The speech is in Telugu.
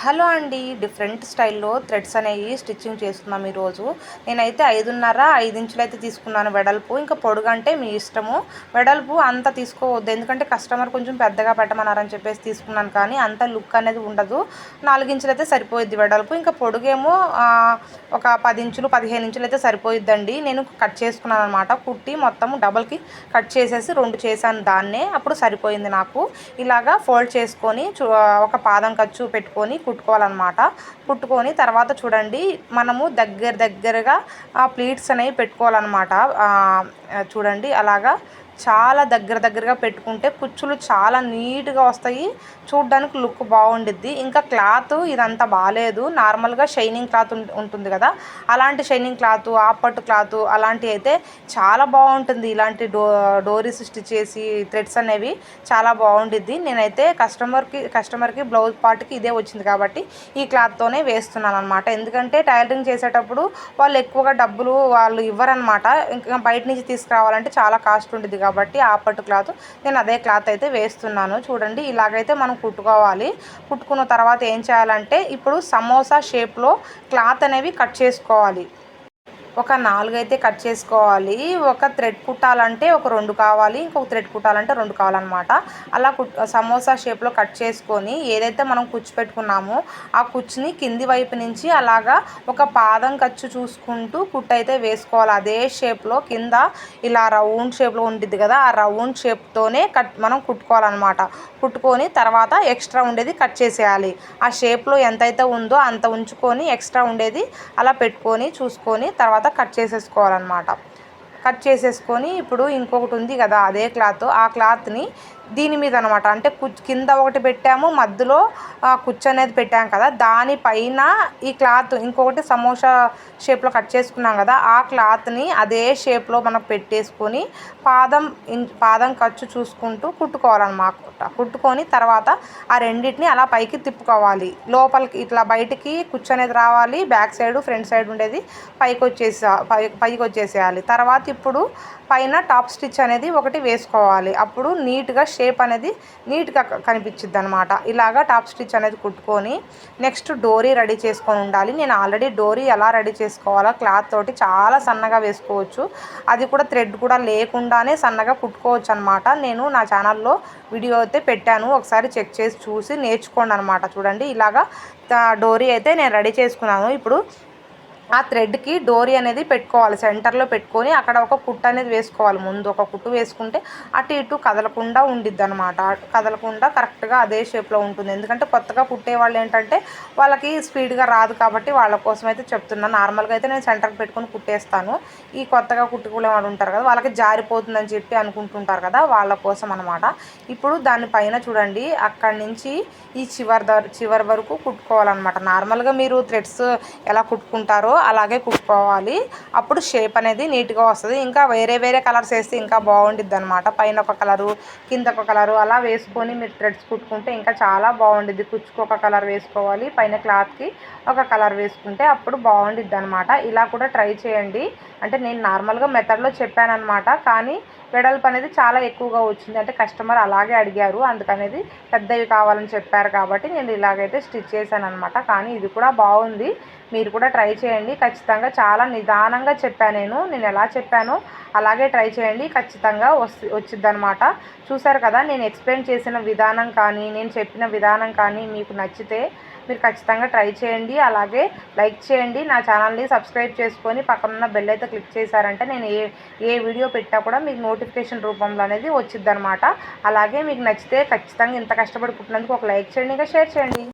హలో అండి. డిఫరెంట్ స్టైల్‌లో థ్రెడ్స్ అనేవి స్టిచ్చింగ్ చేస్తున్నాం ఈరోజు. నేనైతే 5:30, 5 ఇంచులైతే తీసుకున్నాను వెడల్పు. ఇంకా పొడుగంటే మీ ఇష్టము. వెడల్పు అంత తీసుకోవద్దు. ఎందుకంటే కస్టమర్ కొంచెం పెద్దగా పెట్టమన్నారని చెప్పేసి తీసుకున్నాను. కానీ అంత లుక్ అనేది ఉండదు. 4 ఇంచులైతే సరిపోయిద్ది వెడల్పు. ఇంకా పొడుగేమో ఒక 10 ఇంచులు, 15 ఇంచులైతే సరిపోయిద్దండి. నేను కట్ చేసుకున్నాననమాట. కుట్టి మొత్తం డబల్‌కి కట్ చేసేసి 2 చేశాను దాన్నే. అప్పుడు సరిపోయింది నాకు. ఇలాగా ఫోల్డ్ చేసుకొని ఒక పాదం ఖర్చు పెట్టుకొని కుట్టుకోవాలన్నమాట. కుట్టుకొని తర్వాత చూడండి మనము దగ్గరగా ప్లీట్స్ అనేవి పెట్టుకోవాలన్నమాట. చూడండి అలాగా చాలా దగ్గరగా పెట్టుకుంటే కుచ్చులు చాలా నీట్గా వస్తాయి. చూడ్డానికి లుక్ బాగుండిద్ది. ఇంకా క్లాత్ ఇదంతా బాగాలేదు. నార్మల్గా షైనింగ్ క్లాత్ ఉంటుంది కదా, అలాంటి షైనింగ్ క్లాత్, ఆపట్టు క్లాత్ అలాంటివి అయితే చాలా బాగుంటుంది. ఇలాంటి డోరీస్ స్టిచ్ చేసి థ్రెడ్స్ అనేవి చాలా బాగుండిద్ది. నేనైతే కస్టమర్కి బ్లౌజ్ పార్ట్కి ఇదే వచ్చింది కాబట్టి ఈ క్లాత్తోనే వేస్తున్నాను అనమాట. ఎందుకంటే టైలరింగ్ చేసేటప్పుడు వాళ్ళు ఎక్కువగా డబ్బులు వాళ్ళు ఇవ్వరనమాట. ఇంకా బయట నుంచి తీసుకురావాలంటే చాలా కాస్ట్ ఉంటుంది కాబట్టి ఆపట్టు క్లాత్ నేను అదే క్లాత్ అయితే వేస్తున్నాను. చూడండి ఇలాగైతే మనం కుట్టుకోవాలి. కుట్టుకున్న తర్వాత ఏం చేయాలంటే ఇప్పుడు సమోసా షేప్లో క్లాత్ అనేవి కట్ చేసుకోవాలి. ఒక 4 అయితే కట్ చేసుకోవాలి. ఒక థ్రెడ్ కుట్టాలంటే ఒక 2 కావాలి. ఇంకొక థ్రెడ్ కుట్టాలంటే 2 కావాలన్నమాట. అలా సమోసా షేప్లో కట్ చేసుకొని ఏదైతే మనం కుచ్చు పెట్టుకున్నామో ఆ కుచ్చుని కింది వైపు నుంచి అలాగా ఒక పాదం ఖర్చు చూసుకుంటూ కుట్టు అయితే వేసుకోవాలి. అదే షేప్లో కింద ఇలా రౌండ్ షేప్లో ఉంటుంది కదా, ఆ రౌండ్ షేప్తోనే మనం కుట్టుకోవాలన్నమాట. కుట్టుకొని తర్వాత ఎక్స్ట్రా ఉండేది కట్ చేసేయాలి. ఆ షేప్లో ఎంతైతే ఉందో అంత ఉంచుకొని ఎక్స్ట్రా ఉండేది అలా పెట్టుకొని చూసుకొని తర్వాత కట్ చేసేసుకోవాలన్నమాట. కట్ చేసేసుకొని ఇప్పుడు ఇంకొకటి ఉంది కదా అదే క్లాత్, ఆ క్లాత్ని దీని మీద అనమాట, అంటే కింద ఒకటి పెట్టాము, మధ్యలో కుచ్చు అనేది పెట్టాము కదా, దానిపైన ఈ క్లాత్ ఇంకొకటి సమోసా షేప్లో కట్ చేసుకున్నాం కదా, ఆ క్లాత్ని అదే షేప్లో మనం పెట్టేసుకొని పాదం ఖర్చు చూసుకుంటూ కుట్టుకోవాలన్నమాట. కుట్టుకొని తర్వాత ఆ రెండింటిని అలా పైకి తిప్పుకోవాలి. లోపలికి ఇట్లా బయటికి కుచ్చు అనేది రావాలి. బ్యాక్ సైడ్ ఫ్రంట్ సైడ్ ఉండేది పైకి వచ్చేసేయాలి. తర్వాత ఇప్పుడు పైన టాప్ స్టిచ్ అనేది ఒకటి వేసుకోవాలి. అప్పుడు నీట్గా షేప్ అనేది నీట్గా కనిపించిద్ది అనమాట. ఇలాగా టాప్ స్టిచ్ అనేది కుట్టుకొని నెక్స్ట్ డోరీ రెడీ చేసుకొని ఉండాలి. నేను ఆల్రెడీ డోరీ ఎలా రెడీ చేసుకోవాలో క్లాత్ తోటి చాలా సన్నగా వేసుకోవచ్చు. అది కూడా థ్రెడ్ కూడా లేకుండానే సన్నగా కుట్టుకోవచ్చు అనమాట. నేను నా ఛానల్లో వీడియో అయితే పెట్టాను, ఒకసారి చెక్ చేసి చూసి నేర్చుకోండి అనమాట. చూడండి ఇలాగా డోరీ అయితే నేను రెడీ చేసుకున్నాను. ఇప్పుడు ఆ థ్రెడ్కి డోరీ అనేది పెట్టుకోవాలి. సెంటర్లో పెట్టుకొని అక్కడ ఒక కుట్టు అనేది వేసుకోవాలి. ముందు ఒక కుట్టు వేసుకుంటే అటు ఇటు కదలకుండా ఉండిద్ది అనమాట. కదలకుండా కరెక్ట్గా అదే షేప్లో ఉంటుంది. ఎందుకంటే కొత్తగా కుట్టే వాళ్ళు ఏంటంటే వాళ్ళకి స్పీడ్గా రాదు కాబట్టి వాళ్ళ కోసం అయితే చెప్తున్నాను. నార్మల్గా అయితే నేను సెంటర్కి పెట్టుకొని కుట్టేస్తాను. ఈ కొత్తగా కుట్టుకునే వాళ్ళు ఉంటారు కదా, వాళ్ళకి జారిపోతుందని చెప్పి అనుకుంటుంటారు కదా, వాళ్ళ కోసం అనమాట. ఇప్పుడు దానిపైన చూడండి అక్కడి నుంచి ఈ చివరి వరకు కుట్టుకోవాలన్నమాట. నార్మల్గా మీరు థ్రెడ్స్ ఎలా కుట్టుకుంటారో అలాగే కుట్టుకోవాలి. అప్పుడు షేప్ అనేది నీట్గా వస్తుంది. ఇంకా వేరే కలర్స్ వేస్తే ఇంకా బాగుండిద్ది అనమాట. పైన ఒక కలరు, కింద ఒక కలరు అలా వేసుకొని మీరు థ్రెడ్స్ కుట్టుకుంటే ఇంకా చాలా బాగుండిద్ది. కుచ్చుకు ఒక కలర్ వేసుకోవాలి, పైన క్లాత్కి ఒక కలర్ వేసుకుంటే అప్పుడు బాగుండిద్ది అనమాట. ఇలా కూడా ట్రై చేయండి. అంటే నేను నార్మల్గా మెథడ్లో చెప్పాను అనమాట, కానీ వెడల్పు అనేది చాలా ఎక్కువగా వచ్చింది. అంటే కస్టమర్ అలాగే అడిగారు, అందుకనేది పెద్దవి కావాలని చెప్పారు కాబట్టి నేను ఇలాగైతే స్టిచ్ చేశాను అనమాట. కానీ ఇది కూడా బాగుంది. మీరు కూడా ట్రై చేయండి ఖచ్చితంగా. చాలా నిదానంగా చెప్పాను నేను ఎలా చెప్పానో అలాగే ట్రై చేయండి, ఖచ్చితంగా వచ్చిద్ది అనమాట. చూసారు కదా, నేను ఎక్స్ప్లెయిన్ చేసిన విధానం కానీ నేను చెప్పిన విధానం కానీ మీకు నచ్చితే మీరు ఖచ్చితంగా ట్రై చేయండి. అలాగే లైక్ చేయండి. నా ఛానల్ని సబ్స్క్రైబ్ చేసుకొని పక్కనున్న బెల్ అయితే క్లిక్ చేశారంటే నేను ఏ వీడియో పెట్టా కూడా మీకు నోటిఫికేషన్ రూపంలో అనేది వచ్చిద్ది అనమాట. అలాగే మీకు నచ్చితే ఖచ్చితంగా ఇంత కష్టపడి కుట్టినందుకు ఒక లైక్ చేయండి, ఇంకా షేర్ చేయండి.